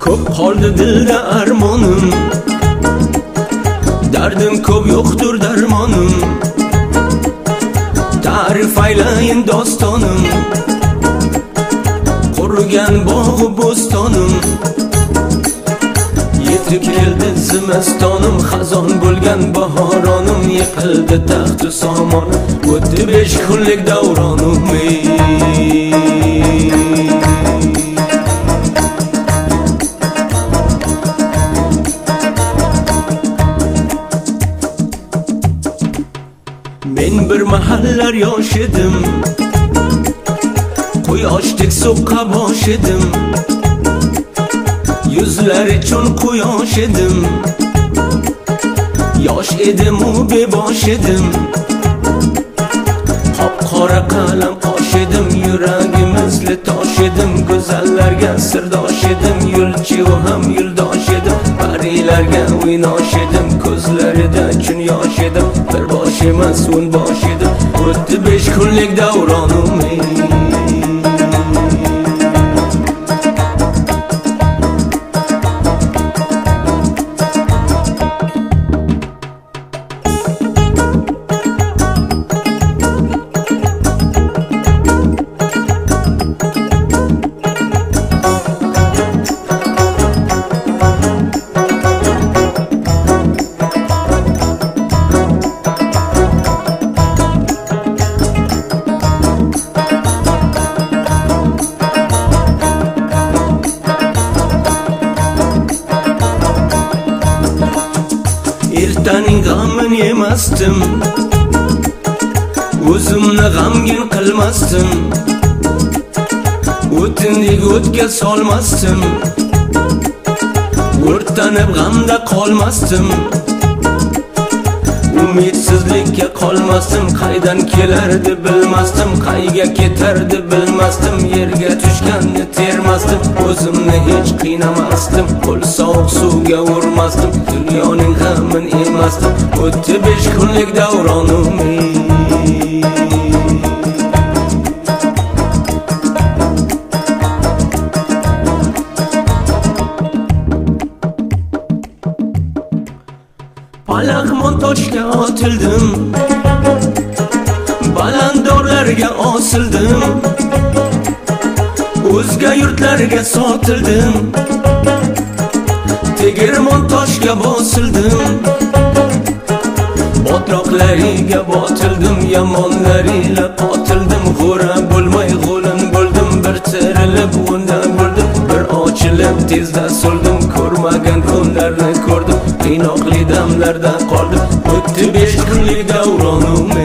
Ko'p qoldi dilda armonim, dardim ko'p yo'qdir darmonim. Ta'rif aylayin dostonim, qurigan bog'u bo'stonim. Yetib keldi zimastonim, xazon bo'lgan bahoronim. Yiqildi taxtu somonim, o'tdi 5 kunlik davronim. Men bir mahallar yosh edim, quyoshdek so'qqa bosh edim. Yuzlar uchun quyosh edim, yosh edim u bebosh edim. Qop-qora qalam qosh edim, yuragimizli tosh edim. Go'zallarga sirdosh edim, yo'lchi u ham yo'ldosh edim. Parilarga o'ynosh edim, ko'zlarida chun yosh edim. Bir bosh emas o'n bosh edim, o'tdi 5 kunlik davronim. Ertaning g'amini yemasdim, o'zimni g'amgin qilmasdim. O'tindek o'tga solmasdim, o'rtanib g'amda qolmasdim. Umidsizlikka qolmasdim, qaydan kelardi bilmasdim, qayga ketardi bilmasdim. Yerga tushganni termasdim, o'zimni hech qiynamasdim. Qo'l sovuq suvga urmasdim, dunyoning g'amini yemasdim. O'tdi 5 kunlik davronim. Palaqmon toshga otildim, balandorlarga osildim. O'zga yurtlarga sotildim, tegirmon toshga bosildim. Botroqlariga botildim, yomonlariga qotildim. G'o'ra bo'lmay g'o'lin bo'ldim, bir tirilib undan bo'ldim. Bir ochilib tezda so'ldim, ko'rmagan kunlarni ko'rdim. Qiynoqli damlarda qoldim, o'tdi 5 kunlik davronim.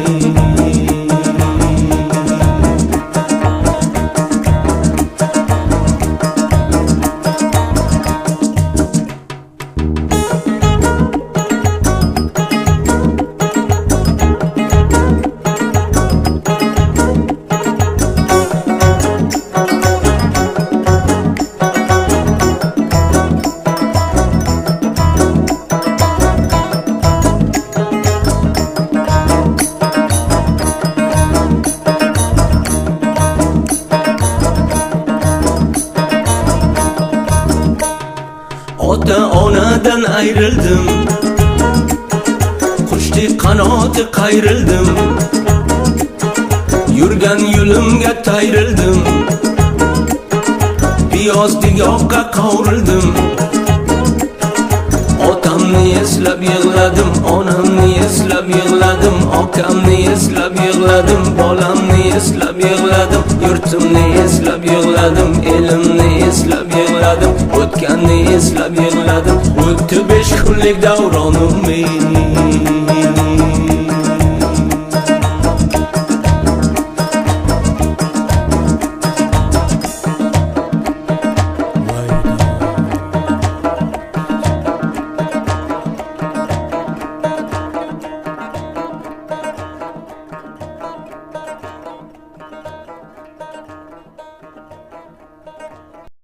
Ota-onadan ayrildim, qushdek qanoti qayrildim. Yurgan yo'limga tayrildim, piyozdek yoqqa qovrildim. Otamni eslab yig'ladim, onamni eslab yig'ladim. Okamni eslab yig'ladim, bolamni eslab yig'ladim. Yurtimni eslab yig'ladim, elimni eslab yig'ladim. O'tganni eslab yig'ladim, o'tdi 5 kunlik davronim.